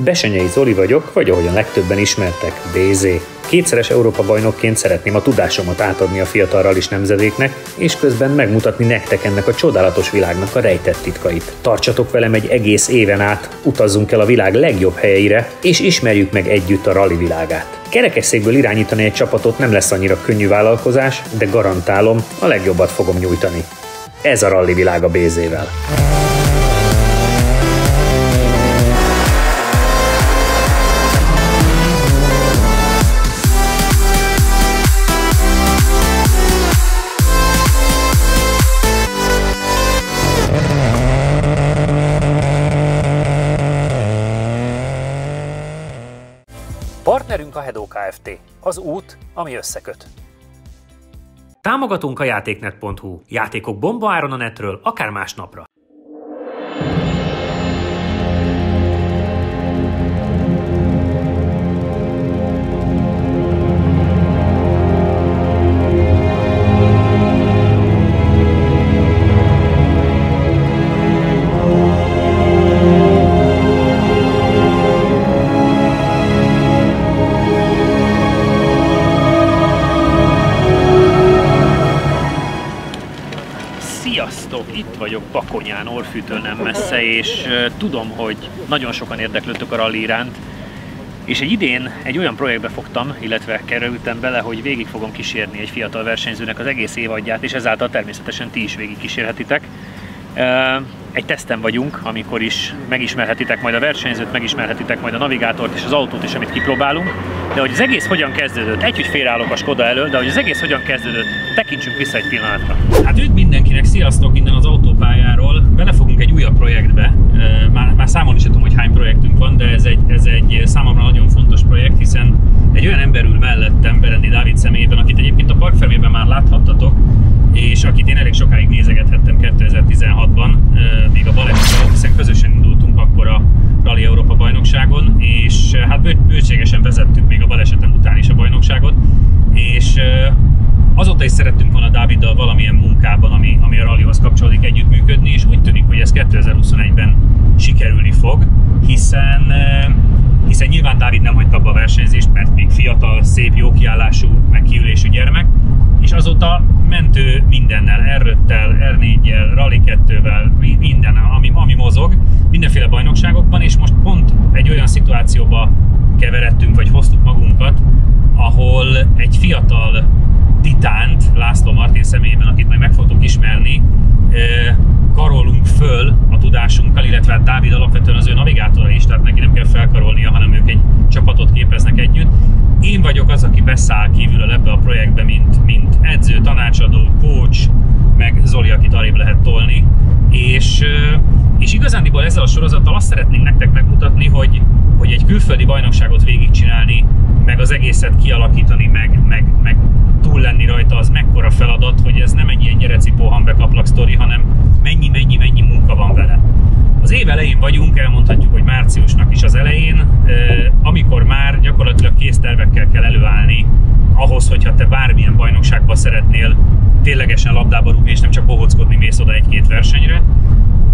Besenyei Zoli vagyok, vagy ahogyan legtöbben ismertek, BZ. Kétszeres Európa-bajnokként szeretném a tudásomat átadni a fiatal rallis nemzedéknek, és közben megmutatni nektek ennek a csodálatos világnak a rejtett titkait. Tartsatok velem egy egész éven át, utazzunk el a világ legjobb helyeire, és ismerjük meg együtt a rally világát. Kerekesszékből irányítani egy csapatot nem lesz annyira könnyű vállalkozás, de garantálom, a legjobbat fogom nyújtani. Ez a rally világ a BZ-vel. Partnerünk a Hedo Kft. Az út, ami összeköt. Támogatunk a játéknet.hu. Játékok bombaáron a netről, akár másnapra. Sziasztok! Itt vagyok Bakonyán, Orfűtől nem messze, és tudom, hogy nagyon sokan érdeklődtök a rally iránt, és idén egy olyan projektbe fogtam, illetve kerültem bele, hogy végig fogom kísérni egy fiatal versenyzőnek az egész évadját, és ezáltal természetesen ti is végig kísérhetitek. Egy teszten vagyunk, amikor is megismerhetitek majd a versenyzőt, megismerhetitek majd a navigátort és az autót is, amit kipróbálunk. De hogy az egész hogyan kezdődött, hogy félreállok a Skoda elől, de hogy az egész hogyan kezdődött, tekintsünk vissza egy pillanatra. Hát üdv mindenkinek, sziasztok innen az autópályáról. Belefogunk egy újabb projektbe. Már számolni sem tudom, hogy hány projektünk van, de ez egy számomra nagyon fontos projekt, hiszen egy olyan ember ül mellettem, Berendi Dávid személyében, akit egyébként a parkfelmében már láthattatok, és akit én elég sokáig nézegethettem 2016-ban, még a baleset, hiszen közösen indultunk akkor a Rally Európa bajnokságon, és hát bőségesen vezettük még a balesetem után is a bajnokságot, és azóta is szerettünk volna Dáviddal valamilyen munkában, ami a rallyhoz kapcsolódik, együttműködni, és úgy tűnik, hogy ez 2021-ben sikerülni fog, hiszen nyilván Dávid nem hagyta abba a versenyzést, mert még fiatal, szép, jó kiállású, meg kiülésű gyermek, és azóta ment ő mindennel, R5-tel, R4-jel, Rally 2-vel, minden, ami mozog, mindenféle bajnokságokban, és most pont egy olyan szituációba keveredtünk, vagy hoztuk magunkat, ahol egy fiatal titánt, László Martin személyében, akit majd meg fogtok ismerni, karolunk föl a tudásunkkal, illetve hát Dávid alapvetően az ő navigátora is, tehát neki nem kell felkarolnia, hanem ők egy csapatot képeznek együtt. Én vagyok az, aki beszáll kívülről ebbe a projektbe, mint edző, tanácsadó, coach, meg Zoli, akit arrébb lehet tolni. És igazándiból ezzel a sorozattal azt szeretnénk nektek megmutatni, hogy egy külföldi bajnokságot végigcsinálni, meg az egészet kialakítani, meg túl lenni rajta, az mekkora feladat, hogy ez nem egy ilyen gyerecipó hambekaplak sztori, hanem mennyi munka van vele. Az év elején vagyunk, elmondhatjuk, hogy márciusnak is az elején, amikor már gyakorlatilag kész tervekkel kell előállni ahhoz, hogyha te bármilyen bajnokságba szeretnél ténylegesen labdába rúgni, és nem csak bohockodni mész oda egy-két versenyre.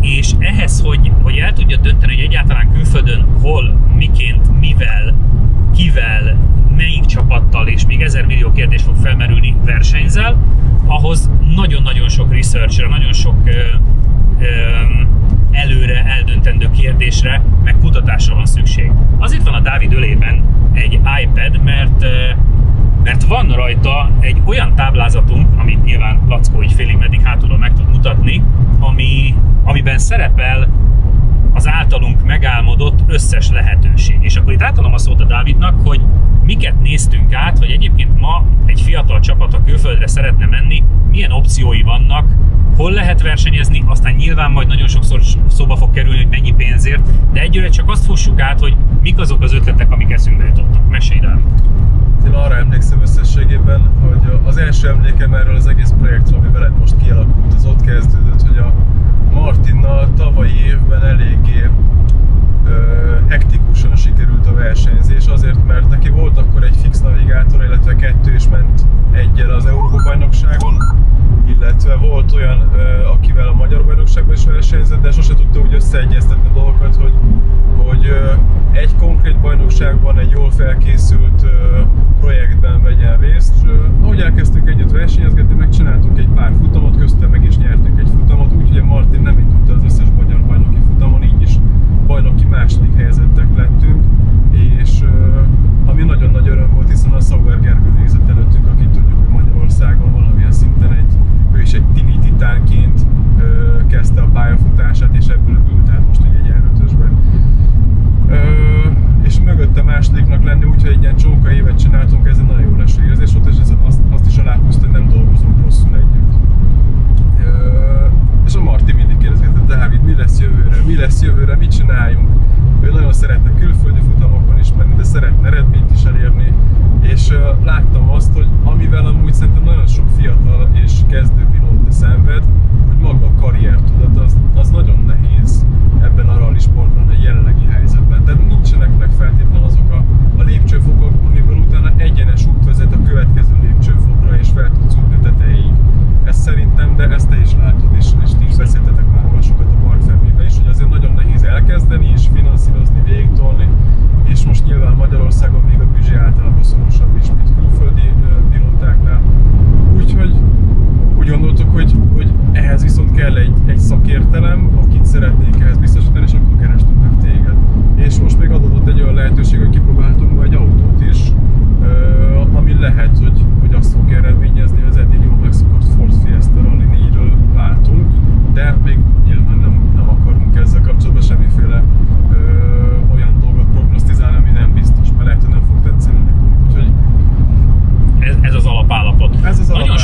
És ehhez, hogy el tudja dönteni, hogy egyáltalán külföldön hol, miként, mivel, kivel, melyik csapattal, és még 1000 millió kérdés fog felmerülni versenyzel, ahhoz nagyon-nagyon sok researchre, nagyon sok előre eldöntendő kérdésre, meg kutatásra van szükség. Azért van a Dávid ölében egy iPad, mert van rajta egy olyan táblázatunk, amit nyilván Lackó így félig meddig hátulról meg tud mutatni, amiben szerepel az általunk megálmodott összes lehetőség. És akkor itt átadom a szót a Dávidnak, hogy miket néztünk át, hogy egyébként ma egy fiatal csapat a külföldre szeretne menni, milyen opciói vannak, hol lehet versenyezni, aztán nyilván majd nagyon sokszor szóba fog kerülni, hogy mennyi pénzért, de egyőre csak azt fussuk át, hogy mik azok az ötletek, amik eszünkbe jutottak. Mesélj, Dávid! Én arra emlékszem összességében, hogy az első emlékem erről az egész projektről, ami veled most kialakult, az ott kezdődött, hogy a Martinnal tavalyi évben eléggé hektikusan sikerült a versenyzés, azért mert neki volt akkor egy fix navigátor, illetve 2 is ment egyel az Európa-bajnokságon, illetve volt olyan, akivel a Magyar Bajnokságban is versenyzett, de sose tudta úgy összeegyeztetni a dolgokat, hogy egy konkrét bajnokságban, egy jól felkészült projektben vegyen részt. Ahogy elkezdtünk együtt versenyezgetni, megcsináltunk egy pár futamot, köztem meg is nyertünk egy futamot, úgyhogy a Martin nem indult az összes magyar bajnoki futamon, így is bajnoki második helyezettek lettünk, és ami nagyon nagy öröm volt, hiszen a Sauer Gergő végzett előttünk, akit tudjuk, hogy Magyarországon valamilyen szinten ő is egy tini titánként kezdte a pályafutását, és ebből ült át most egy egyenlőtösbe. És mögötte másodiknak lenni, úgyhogy egy ilyen csonka évet csináltunk, ez egy nagyon jó leső érzés volt, és azt is aláhúzta, hogy nem dolgozunk rosszul együtt. És a Marti mindig kérdezgetett, Dávid, mi lesz jövőre, mit csináljunk? Ő nagyon szeretne külföldi futamokon is menni, de szeretne eredményt is elérni, és láttam azt, hogy amivel amúgy szerintem nagyon sok fiatal és kezdőpilóta szenved, hogy maga a karriertudat az nagyon nehéz ebben a rally sportban, a jelenlegi helyzetben. Tehát nincsenek meg feltétlenül azok a lépcsőfokok, amiből utána egyenes út vezet a következő lépcsőfokra, és fel tudsz jutni a tetejéig. Ez szerintem, de ezt te is látod, és ti is beszéltetek már róla sokat a Parkfermébe is, hogy azért nagyon nehéz elkezdeni és finanszírozni, végigtolni, és most nyilván Magyarországon még a büdzsé általában szorosabb is, mint külföldi pilótáknál. Úgyhogy úgy gondoltuk, hogy ehhez viszont kell egy szakértelem, akit szeretnénk ehhez biztosítani, és akkor kerestünk meg téged. És most még adódott egy olyan lehetőség, hogy kipróbáltunk majd egy autót is, ami lehet, hogy azt fog eredményezni, hogy az eddig jól megszokott Ford Fiesta Rally 4-ről váltunk, de még nyilván nem akarunk ezzel kapcsolatban semmiféle olyan dolgot prognosztizálni, ami nem biztos, mert lehet, hogy nem fog tetszeni nekünk. Úgyhogy ez az alapállapot.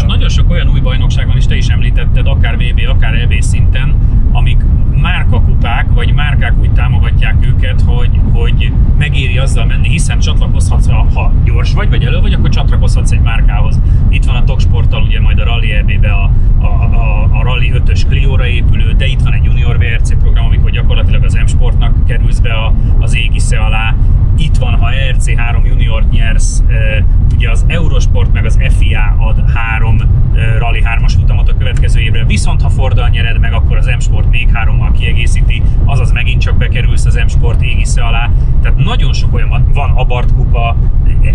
Nagyon sok olyan új bajnokság van, és te is említetted, akár VB, akár EB szinten, amik márkakupák, vagy márkák úgy támogatják őket, hogy megéri azzal menni, hiszen csatlakozhatsz, ha gyors vagy elő vagy, akkor csatlakozhatsz egy márkához. Itt van a Toksporttal ugye majd a Rally EB-be a Rally 5-ös Clio-ra épülő, de itt van egy Junior VRC program, amikor gyakorlatilag az M-Sportnak kerülsz be az égisze alá. Itt van, ha RC3 Juniort nyersz, ugye az Eurosport meg az FIA ad 3 Rally 3-as futamot a következő évre, viszont ha Forddal nyered meg, akkor az M-Sport még 3-mal kiegészíti, azaz megint csak bekerülsz az M-Sport égisze alá. Tehát nagyon sok olyan van, Abarth kupa,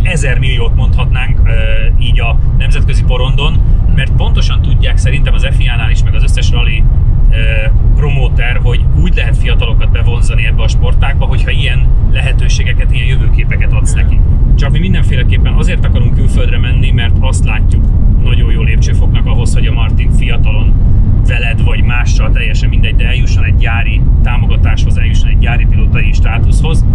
1000 milliót mondhatnánk így a nemzetközi porondon, mert pontosan tudják szerintem az FIA-nál is, meg az összes rally promóter, hogy úgy lehet fiatalokat bevonzani ebbe a sportágba, hogyha ilyen lehetőségeket, ilyen jövőképeket adsz neki. Csak mi mindenféleképpen azért akarunk külföldre menni, mert azt látjuk nagyon jó lépcsőfoknak ahhoz, hogy a Martin fiatalon veled vagy mással, teljesen mindegy, de eljusson egy gyári támogatáshoz, eljusson egy gyári pilótai státuszhoz,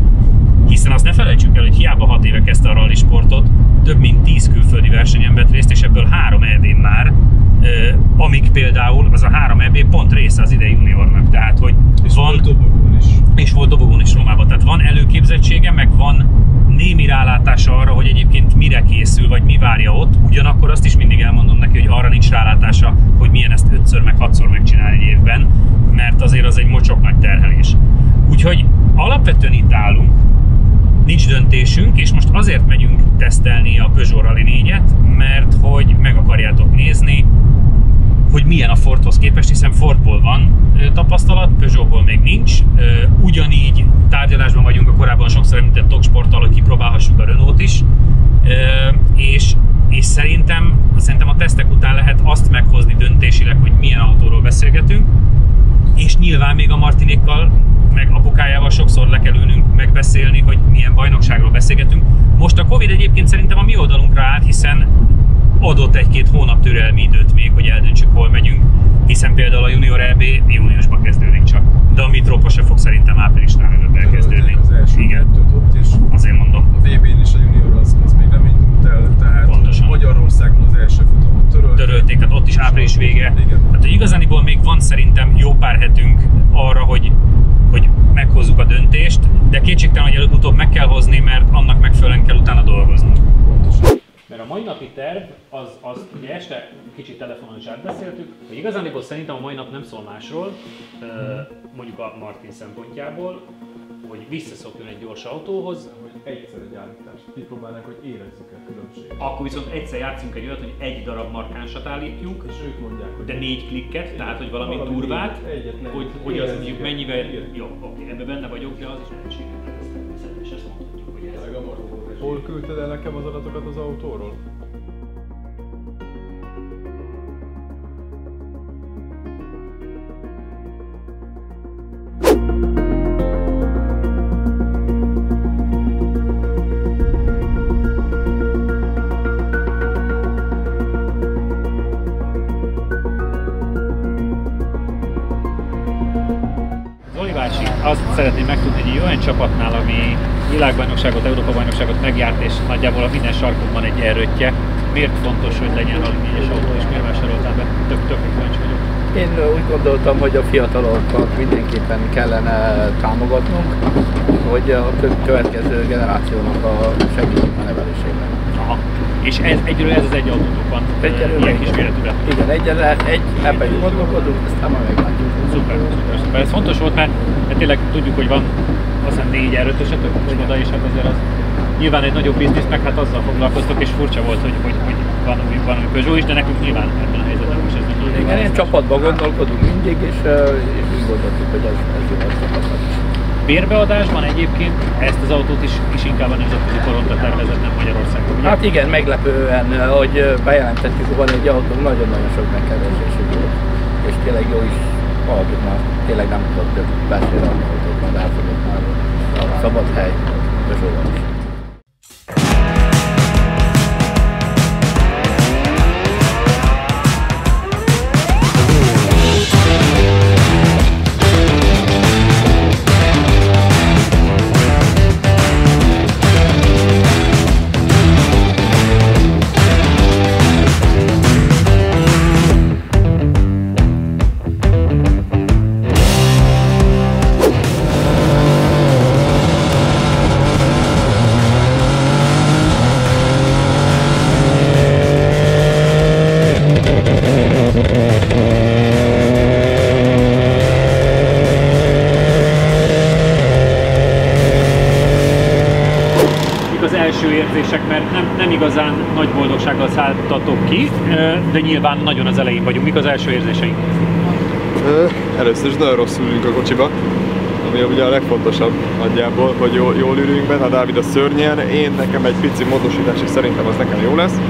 hiszen azt ne felejtsük el, hogy hiába 6 éve kezdte a rally sportot, több mint 10 külföldi versenyen vett részt, és ebből 3 EB-n már, amik például az a 3 EB pont része az idei juniornak, tehát hogy és van, volt dobogón is. És volt dobogón is Rómában, tehát van előképzettsége, meg van némi rálátása arra, hogy egyébként mire készül, vagy mi várja ott, ugyanakkor azt is mindig elmondom neki, hogy arra nincs rálátása, hogy milyen ezt 5-ször meg 6-szor megcsinálni egy évben, mert azért az egy mocsok nagy terhelés. Úgyhogy alapvetően itt állunk, nincs döntésünk, és most azért megyünk tesztelni a Peugeot Rally 4-et, mert hogy meg akarjátok nézni, hogy milyen a Fordhoz képest, hiszen Fordból van tapasztalat, Peugeotból még nincs. Ugyanígy tárgyalásban vagyunk a korábban sokszor említett Toksporttal, hogy kipróbálhassuk a Renault is. És szerintem a tesztek után lehet azt meghozni döntésileg, hogy milyen autóról beszélgetünk, és nyilván még a Martinékkal, meg apukájával sokszor le kell ülnünk megbeszélni, hogy milyen bajnokságról beszélgetünk. Most a Covid egyébként szerintem a mi oldalunkra állt, hiszen adott 1-2 hónap türelmi időt még, hogy eldöntsük, hol megyünk, hiszen például a Junior EB júniusban kezdődik csak, de a Mitropa se fog szerintem áprilisnál előbb elkezdődni. Az első kettőt ott is. Azért mondom. A VB-n is a Junior az még nem indult el, tehát pontosan. Magyarországon az első futamot törölték, tehát ott is április vége. Igen. Tehát igazániból még van szerintem jó pár hetünk arra, hogy meghozzuk a döntést, de kétségtelen, hogy előbb-utóbb meg kell hozni, mert annak megfelelően kell utána dolgoznunk. Pontosan. Mert a mai napi terv, az ugye este kicsit telefonon is átbeszéltük, hogy igazániból szerintem a mai nap nem szól másról, mondjuk a Martin szempontjából, hogy visszaszokjon egy gyors autóhoz. Hogy egyszer egy állítást kipróbálnánk, hogy érezzük a különbséget. Akkor viszont egyszer játszunk egy olyat, hogy egy darab markánsat állítjuk, és ők mondják, hogy de 4 klikket, tehát hogy valami durvát, hogy az mondjuk mennyivel... Jó, oké, ebben benne vagyok, de az is nehézséget. Hol küldted el nekem az adatokat az autóról? Zoli bácsi, azt szeretném megtudni, hogy egy olyan csapatnál, ami világbajnokságot, Európa-bajnokságot megjárt, és nagyjából a minden sarkon van egy erőttje, miért fontos, hogy legyen Rally 4-es autó, és miért vásároltál be? Tök kíváncsi vagyok. Én úgy gondoltam, hogy a fiatalokat mindenképpen kellene támogatnunk, hogy a következő generációnak a segítsünk a nevelésében. Aha. És egyről ez az egy autótok van, ilyen kis méretűre. Igen, ebben gondolkodunk, aztán majd meglátjuk. Szuper. Ez fontos volt, mert tényleg tudjuk, hogy van azt hiszem 4 erőtösetek, oda, és hát azért az nyilván egy nagyobb biznisz, meg hát azzal foglalkoztok, és furcsa volt, hogy van új Peugeot is, de nekünk nyilván ebben a helyzetben is ez nagyon. Igen, én csapatban gondolkodunk mindig, és úgy gondoltuk, hogy ez jó a csapatban is. Bérbeadásban egyébként ezt az autót is inkább a nemzetközi porondra tervezett, nem Magyarországon. Ugye? Hát igen, meglepően, hogy bejelentettük, hogy van egy autó, nagyon-nagyon sok megkeresésük volt, és tényleg jó is hallottuk már, tényleg nem tudott több beszélni autót, mert elfogyott már a szabad hely Peugeot-ban is. Az első érzések, mert nem igazán nagy boldogsággal szálltatok ki, de nyilván nagyon az elején vagyunk. Mik az első érzéseink? Először is nagyon rosszul ülünk a kocsiba, ami ugye a legfontosabb nagyjából, hogy jól ülünk benne, a Dávid a szörnyen, nekem egy pici módosítás, és szerintem az nekem jó lesz.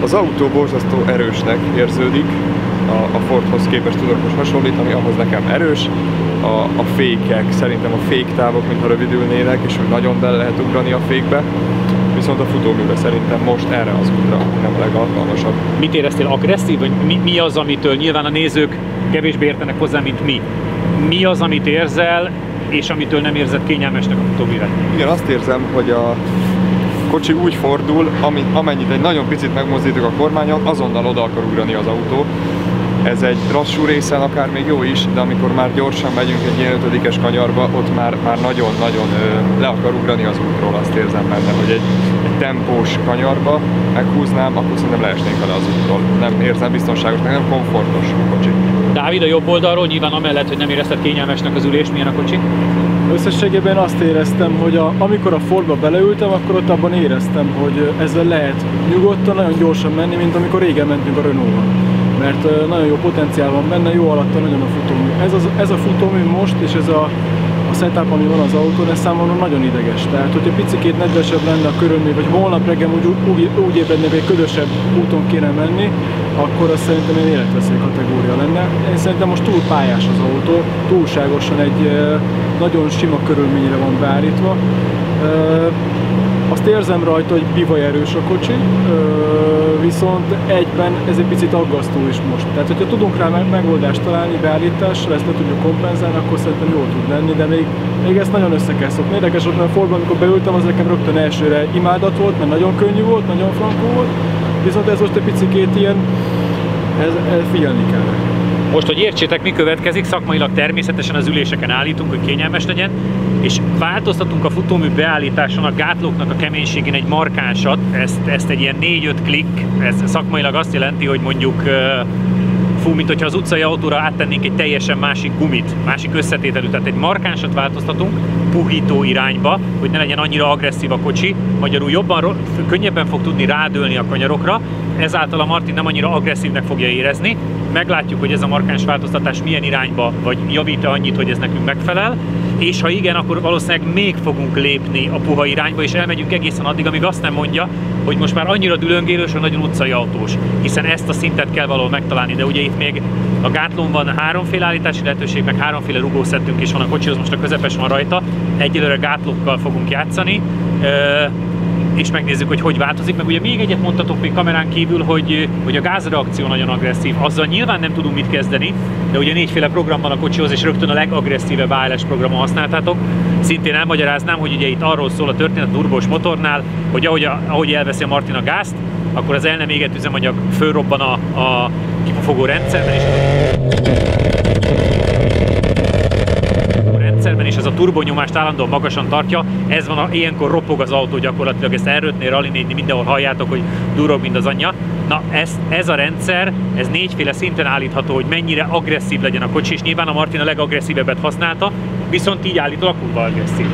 Az autó borzasztó erősnek érződik, a Fordhoz képest tudok most hasonlítani, ahhoz nekem erős. A fékek, szerintem a féktávok mintha rövidülnének, és hogy nagyon bele lehet ugrani a fékbe. Viszont a futóműve szerintem most erre az útra nem a legalkalmasabb. Mit éreztél, agresszív, vagy mi az, amitől nyilván a nézők kevésbé értenek hozzá, mint mi? Mi az, amit érzel, és amitől nem érzed kényelmesnek a futóművet? Igen, azt érzem, hogy a kocsi úgy fordul, amennyit egy nagyon picit megmozdítok a kormányon, azonnal oda akar ugrani az autó. Ez egy lassú részen akár még jó is, de amikor már gyorsan megyünk egy ilyen 5-es kanyarba, ott már nagyon-nagyon le akar ugrani az útról, azt érzem benne, hogy egy tempós kanyarba meghúznám, akkor szerintem leesnénk vele az útról. Nem érzem biztonságos, meg nem komfortos a kocsi. Dávid, a jobb oldalról nyilván amellett, hogy nem érezted kényelmesnek az ülést, milyen a kocsi? Összességében azt éreztem, hogy amikor a Fordba beleültem, akkor ott abban éreztem, hogy ezzel lehet nyugodtan, nagyon gyorsan menni, mint amikor régen mentünk a Renault-ban. Mert nagyon jó potenciál van benne, jó alatta nagyon a futómű. Ez a futómű most, és ez a setup, ami van az autón, ez számomra nagyon ideges. Tehát, hogyha picikét nedvesebb lenne a körülmény, vagy holnap reggel úgy ébrednék, hogy egy ködösebb úton kéne menni, akkor az szerintem egy életveszély kategória lenne. Én szerintem most túl pályás az autó, túlságosan egy nagyon sima körülményre van beállítva. Azt érzem rajta, hogy bivajerős a kocsi, viszont egyben ez egy picit aggasztó is most. Tehát, hogyha tudunk rá megoldást találni beállítással, ezt le tudjuk kompenzálni, akkor szerintem jól tud lenni, de még ezt nagyon össze kell szokni. Érdekes volt, mert a Fordban, amikor beültem, az nekem rögtön elsőre imádat volt, mert nagyon könnyű volt, nagyon frankó volt, viszont ez most egy picikét ilyen, ez figyelni kell. Most, hogy értsétek, mi következik, szakmailag természetesen az üléseken állítunk, hogy kényelmes legyen, és változtatunk a futómű beállításon, a gátlóknak a keménységén egy markánsat, ezt egy ilyen 4-5 klikk, ez szakmailag azt jelenti, hogy mondjuk mint hogyha az utcai autóra áttennénk egy teljesen másik gumit, másik összetételű, tehát egy markánsat változtatunk puhító irányba, hogy ne legyen annyira agresszív a kocsi, magyarul könnyebben fog tudni rádőlni a kanyarokra, ezáltal a Martin nem annyira agresszívnek fogja érezni. Meglátjuk, hogy ez a markáns változtatás milyen irányba, vagy javít-e annyit, hogy ez nekünk megfelel. És ha igen, akkor valószínűleg még fogunk lépni a puha irányba, és elmegyünk egészen addig, amíg azt nem mondja, hogy most már annyira dülöngélős, hogy nagyon utcai autós. Hiszen ezt a szintet kell valahol megtalálni, de ugye itt még a gátlón van háromféle állítási lehetőség, meg háromféle rugószettünk is van a kocsihoz, most a közepes van rajta. Egyelőre gátlókkal fogunk játszani, és megnézzük, hogy változik. Meg ugye még egyet mondtatok még kamerán kívül, hogy a gázreakció nagyon agresszív. Azzal nyilván nem tudunk mit kezdeni, de ugye 4 program van a kocsihoz, és rögtön a legagresszívebb ALS programon használtátok. Szintén elmagyaráznám, hogy ugye itt arról szól a történet a turbós motornál, hogy ahogy elveszi a Martin a gázt, akkor az el nem égett üzemanyag fölrobban a kipufogó rendszerben, és ez a turbonyomást állandóan magasan tartja, ez van, ilyenkor ropog az autó gyakorlatilag, ezt elrötnél, rallinézni, mindenhol halljátok, hogy durog, mint az anyja. Na ez a rendszer, ez 4 szinten állítható, hogy mennyire agresszív legyen a kocsi, és nyilván a Martin a legagresszívebbet használta, viszont így állítólag kurva agresszív.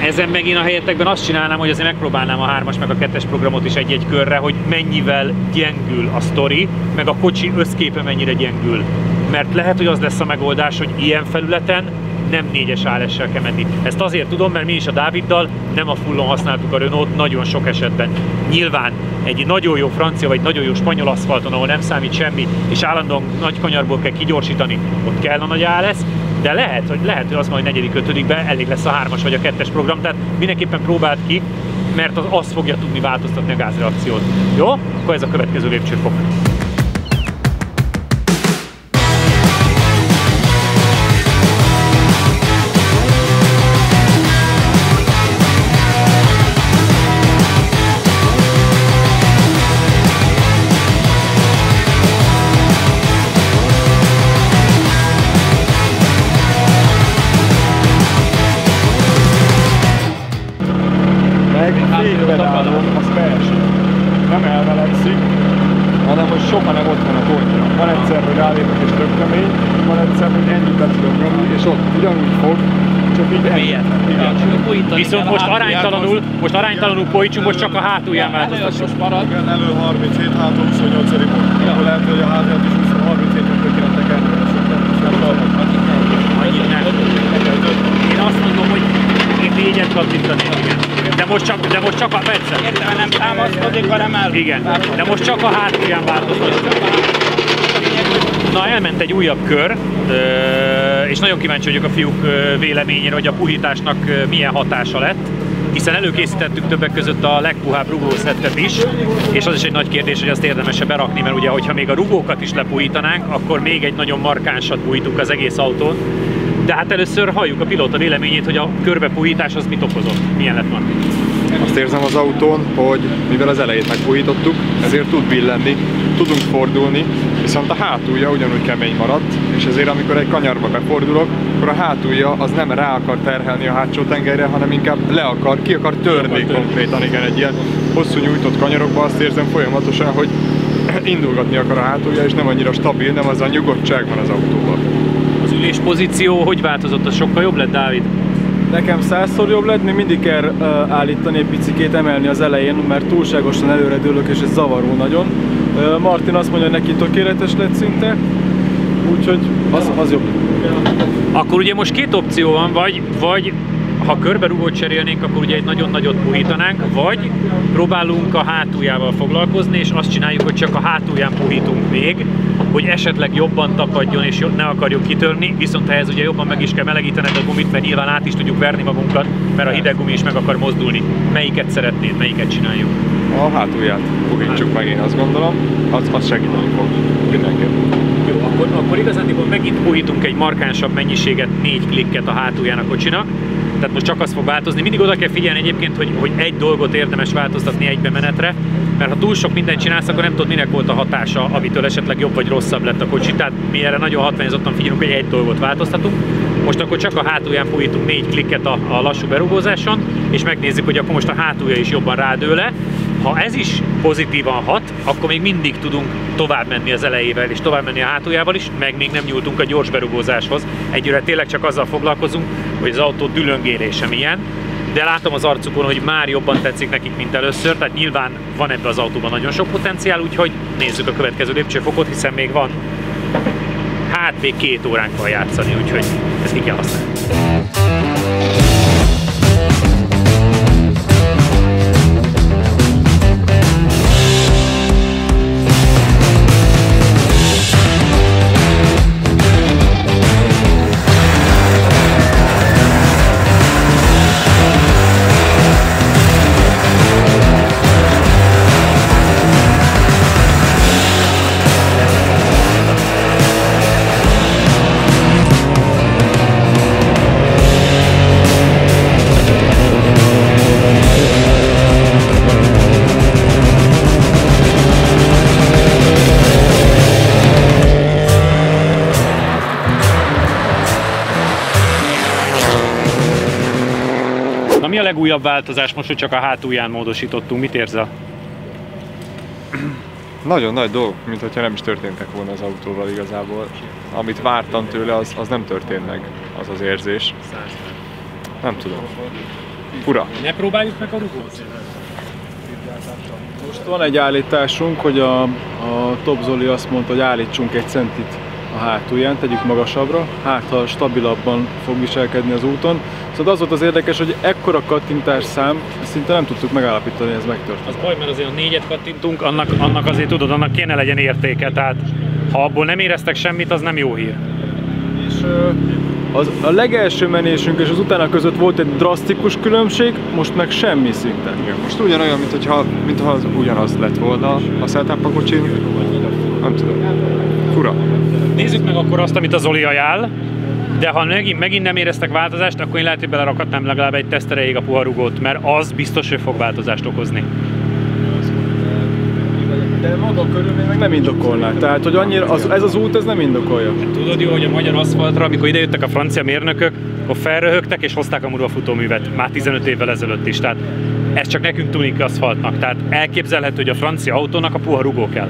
Ezen meg én a helyetekben azt csinálnám, hogy azért megpróbálnám a 3-as meg a 2-es programot is egy-egy körre, hogy mennyivel gyengül a sztori, meg a kocsi összképe mennyire gyengül. Mert lehet, hogy az lesz a megoldás, hogy ilyen felületen nem 4-es ALS-sel kell menni. Ezt azért tudom, mert mi is a Dáviddal nem a fullon használtuk a Renault nagyon sok esetben. Nyilván egy nagyon jó francia vagy nagyon jó spanyol aszfalton, ahol nem számít semmi, és állandóan nagy kanyarból kell kigyorsítani, ott kell a nagy ALS, de lehet, hogy az majd 4.-5-ben elég lesz a 3-as vagy a 2-es program, tehát mindenképpen próbáld ki, mert az fogja tudni változtatni a gázreakciót. Jó? Akkor ez a következő lépcsőfok. Nem elmelegszik, hanem hogy soha nem ott van a konyha. Van egyszer, hogy rálépek és tök kemény, van egyszer, hogy ennyit be tudom nyomni, és ott ugyanúgy fog, csak így ennyi. Viszont most aránytalanul pojítsunk, most csak a hátulján változtassuk. Igen, elő 37, hátul 28 pont. Akkor lehet, hogy a hátulját is 37 pontra kéne tekerni, Én azt mondom, hogy én 4-et kattintanék, igen. De most csak a percet. Értem, nem támaszkodik, hanem el. Igen, de most csak a hátulján változtatunk. Na, elment egy újabb kör, és nagyon kíváncsi vagyok a fiúk véleményére, hogy a puhításnak milyen hatása lett. Hiszen előkészítettük többek között a legpuhább rugószettet is, és az is egy nagy kérdés, hogy azt érdemes-e berakni, mert ugye, hogyha még a rugókat is lepuhítanánk, akkor még egy nagyon markánsat puhítunk az egész autón. De hát először halljuk a pilóta véleményét, hogy a körbepuhítás az mit okozott. Milyen lett, Martin? Azt érzem az autón, hogy mivel az elejét megpuhítottuk, ezért tud billenni, tudunk fordulni, viszont a hátulja ugyanúgy kemény maradt, és ezért amikor egy kanyarba befordulok, akkor a hátulja az nem rá akar terhelni a hátsó tengelyre, hanem inkább ki akar törni konkrétan. Igen, egy ilyen hosszú nyújtott kanyarokba azt érzem folyamatosan, hogy indulgatni akar a hátulja, és nem annyira stabil, nem az a nyugodtság van az autóban. Az ülés pozíció hogy változott? Az sokkal jobb lett, Dávid? Nekem 100-szor jobb lett, még mindig kell állítani egy picikét, emelni az elején, mert túlságosan előre dőlök, és ez zavaró nagyon. Martin azt mondja, hogy neki tökéletes lett szinte, úgyhogy az jobb. Akkor ugye most 2 opció van, vagy ha körberugót cserélnénk, akkor ugye egy nagyon nagyot puhítanánk, vagy próbálunk a hátuljával foglalkozni, és azt csináljuk, hogy csak a hátulján puhítunk még, hogy esetleg jobban tapadjon és ne akarjuk kitörni, viszont ehhez ugye jobban meg is kell melegítened a gumit, mert nyilván át is tudjuk verni magunkat, mert a hideg gumi is meg akar mozdulni. Melyiket szeretnéd, melyiket csináljuk? A hátulját puhítsuk meg, én azt gondolom, az segíteni fog mindenképp. Jó, akkor igazándiból megint puhítunk egy markánsabb mennyiséget, 4 klikket a hátulján a kocsinak. Tehát most csak az fog változni. Mindig oda kell figyelni egyébként, hogy egy dolgot érdemes változtatni egybe menetre, mert ha túl sok mindent csinálsz, akkor nem tudod, minek volt a hatása, amitől esetleg jobb vagy rosszabb lett a kocsi. Tehát mi erre nagyon hatványozottan figyelünk, hogy egy dolgot változtatunk. Most akkor csak a hátulján puhítunk 4 klikket a lassú berugózáson, és megnézzük, hogy akkor most a hátulja is jobban rádől-e. Ha ez is pozitívan hat, akkor még mindig tudunk tovább menni az elejével és tovább menni a hátuljával is, meg még nem nyúltunk a gyors berugózáshoz. Egyre tényleg csak azzal foglalkozunk, hogy az autó dülöngélése milyen, de látom az arcukon, hogy már jobban tetszik nekik, mint először, tehát nyilván van ebben az autóban nagyon sok potenciál, úgyhogy nézzük a következő lépcsőfokot, hiszen még van, hát még 2 óránk van játszani, úgyhogy ezt ki kell használni. Mi a legújabb változás most, hogy csak a hátulján módosítottunk? Mit érzel? Nagyon nagy dolgok, mint hogyha nem is történtek volna az autóval igazából. Amit vártam tőle, az nem történt meg, az az érzés. Nem tudom. Fura. Ne próbáljuk meg a rugót? Most van egy állításunk, hogy a Top Zoli azt mondta, hogy állítsunk 1 centit a hátulján, tegyük magasabbra, hát ha stabilabban fog viselkedni az úton. Szóval az volt az érdekes, hogy ekkora kattintás szám, szinte nem tudtuk megállapítani, hogy ez megtörtént. Az baj, mert azért a 4-et kattintunk, annak azért tudod, annak kéne legyen értéke, tehát ha abból nem éreztek semmit, az nem jó hír. És a legelső menésünk és az utána között volt egy drasztikus különbség, most meg semmi szinte. Igen, most ugyanolyan, mintha az ugyanaz lett volna a setup a kocsin. Nem tudom. Fura. Nézzük meg akkor azt, amit a Zoli ajánl, de ha megint nem éreztek változást, akkor én lehet, hogy belerakhatnám legalább egy tesztereig a puha rugót, mert az biztos, hogy fog változást okozni. De maga a körülmény meg nem indokolná, tehát hogy annyira, ez az út ez nem indokolja. Tudod jó, hogy a magyar aszfaltra, amikor idejöttek a francia mérnökök, akkor felröhögtek és hozták a Murva futóművet, már 15 évvel ezelőtt is, tehát ez csak nekünk tunik aszfaltnak, tehát elképzelhető, hogy a francia autónak a puha rugó kell.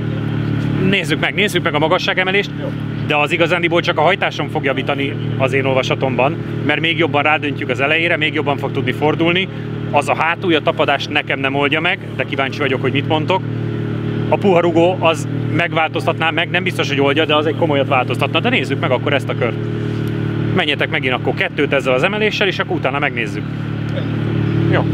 Nézzük meg a magasságemelést, de az igazándiból csak a hajtáson fog javítani az én olvasatomban, mert még jobban rádöntjük az elejére, még jobban fog tudni fordulni. Az a hátulja tapadást nekem nem oldja meg, de kíváncsi vagyok, hogy mit mondtok. A puha rugó az megváltoztatná meg, nem biztos, hogy oldja, de az egy komolyat változtatna, de nézzük meg akkor ezt a kört. Menjetek megint akkor 2-t ezzel az emeléssel, és akkor utána megnézzük. Jó.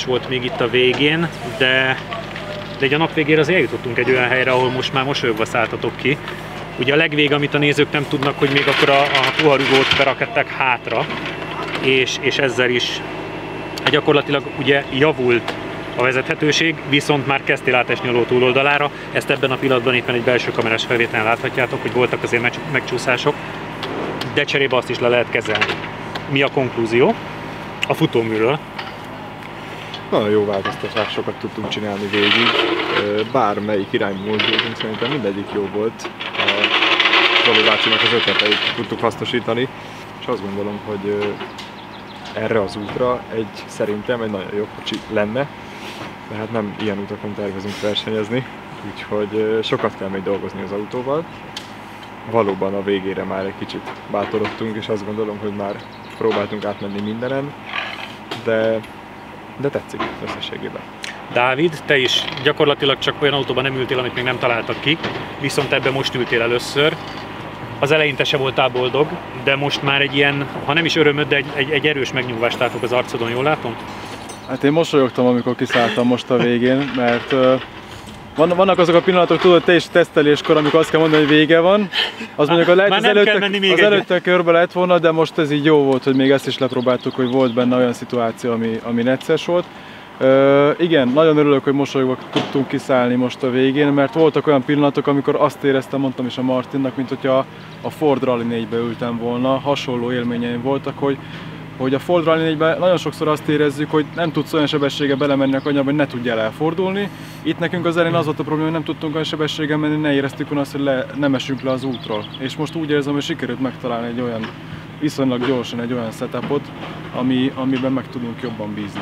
Volt még itt a végén, de egy a nap végére azért eljutottunk egy olyan helyre, ahol most már mosolyogva szálltatok ki. Ugye a legvég, amit a nézők nem tudnak, hogy még akkor a puha rugót berakadták hátra, és ezzel is gyakorlatilag ugye javult a vezethetőség, viszont már kezdtél átesni a ló túloldalára. Ezt ebben a pillanatban éppen egy belső kamerás felvételen láthatjátok, hogy voltak azért megcsúszások, de cserébe azt is le lehet kezelni. Mi a konklúzió a futóműről? Nagyon jó változtatásokat tudtunk csinálni végig, bármelyik irányba mozdultunk, szerintem mindegyik jó volt. A Zoli bácsinak az ötleteit tudtuk hasznosítani, és azt gondolom, hogy erre az útra szerintem egy nagyon jó kocsi lenne, de hát nem ilyen utakon tervezünk versenyezni, úgyhogy sokat kell még dolgozni az autóval. Valóban a végére már egy kicsit bátorodtunk, és azt gondolom, hogy már próbáltunk átmenni mindenen, de tetszik összességében. Dávid, te is gyakorlatilag csak olyan autóban nem ültél, amit még nem találtak ki, viszont ebben most ültél először. Az elején te se voltál boldog, de most már egy ilyen, ha nem is örömöd, de egy erős megnyugvást látok az arcodon, jól látom? Hát én mosolyogtam, amikor kiszálltam most a végén, mert vannak azok a pillanatok, tudod, te is teszteléskor, amikor azt kell mondani, hogy vége van. Az mondjuk az előtte körbe lett volna, de most ez így jó volt, hogy még ezt is lepróbáltuk, hogy volt benne olyan szituáció, ami necces volt. Igen, nagyon örülök, hogy mosolyogva tudtunk kiszállni most a végén, mert voltak olyan pillanatok, amikor azt éreztem, mondtam is a Martinnak, mint hogyha a Ford Rally 4-be ültem volna. Hasonló élményeim voltak, hogy a Ford Rally 4-ben nagyon sokszor azt érezzük, hogy nem tudsz olyan sebességgel belemenni a kanyarba, hogy ne tudjál elfordulni. Itt nekünk az elején az volt a probléma, hogy nem tudtunk olyan sebességgel menni, ne éreztük volna azt, hogy nem esünk le az útról. És most úgy érzem, hogy sikerült megtalálni egy olyan viszonylag gyorsan egy olyan setupot, amiben meg tudunk jobban bízni.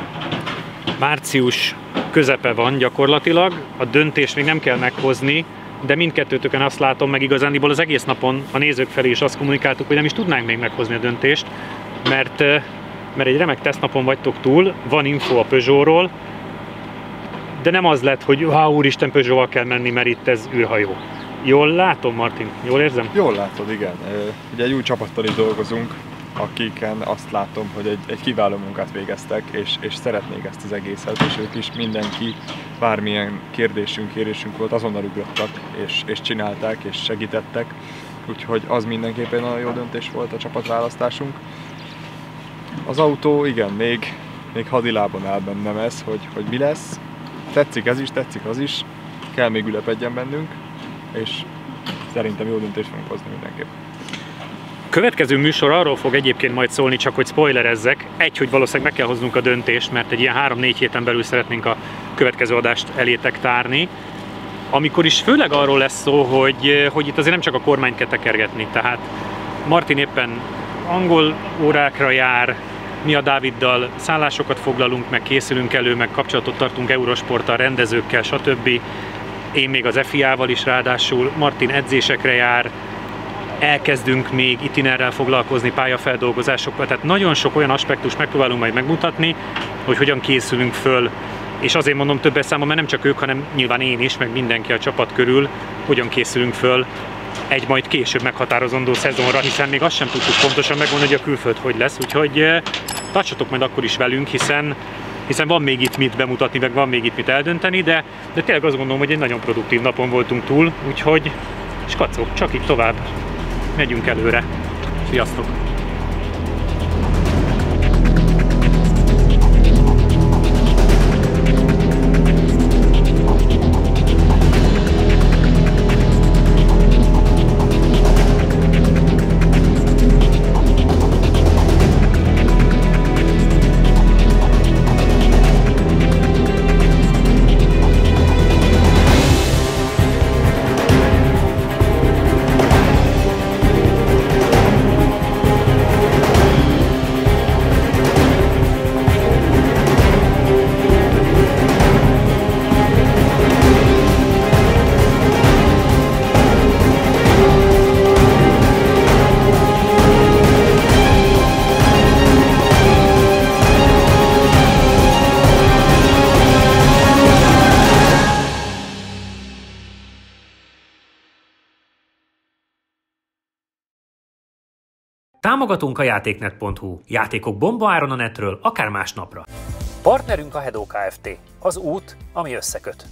Március közepe van gyakorlatilag, a döntést még nem kell meghozni, de mindkettőtöken azt látom, meg igazándiból az egész napon a nézők felé is azt kommunikáltuk, hogy nem is tudnánk még meghozni a döntést, mert egy remek tesztnapon vagytok túl, van info a Peugeotról, de nem az lett, hogy úristen, Peugeotval kell menni, mert itt ez űrhajó. Jól látom, Martin? Jól érzem? Jól látod, igen. Ugye egy új csapattal is dolgozunk, akiken azt látom, hogy egy kiváló munkát végeztek, és szeretnék ezt az egészet, és ők is mindenki, bármilyen kérésünk volt, azonnal ugrottak, és csinálták, és segítettek. Úgyhogy az mindenképpen a jó döntés volt a csapatválasztásunk. Az autó, igen, még hadilában áll bennem ez, hogy mi lesz. Tetszik ez is, tetszik az is, kell még ülepedjen bennünk, és szerintem jó döntést fogunk hozni mindenképp. Következő műsor arról fog egyébként majd szólni, csak hogy spoilerezzek. Hogy valószínűleg meg kell hoznunk a döntést, mert egy ilyen 3-4 héten belül szeretnénk a következő adást elétek tárni. Amikor is főleg arról lesz szó, hogy itt azért nem csak a kormányt kell tekergetni. Tehát Martin éppen angol órákra jár, mi a Dáviddal szállásokat foglalunk, meg készülünk elő, meg kapcsolatot tartunk Eurosporttal, rendezőkkel, stb. Én még az FIA-val is ráadásul, Martin edzésekre jár, elkezdünk még itinerrel foglalkozni, pályafeldolgozásokkal, tehát nagyon sok olyan aspektus megpróbálunk majd megmutatni, hogy hogyan készülünk föl, és azért mondom többes számban, mert nem csak ők, hanem nyilván én is, meg mindenki a csapat körül, hogyan készülünk föl egy majd később meghatározandó szezonra, hiszen még azt sem tudtuk pontosan megmondani, hogy a külföld hogy lesz, úgyhogy tartsatok majd akkor is velünk, hiszen van még itt mit bemutatni, meg van még itt mit eldönteni, de tényleg azt gondolom, hogy egy nagyon produktív napon voltunk túl, úgyhogy skacok, csak így tovább. Megyünk előre. Sziasztok! Támogatunk a játéknet.hu. Játékok bombaáron a netről, akár másnapra. Partnerünk a Hedó Kft. Az út, ami összeköt.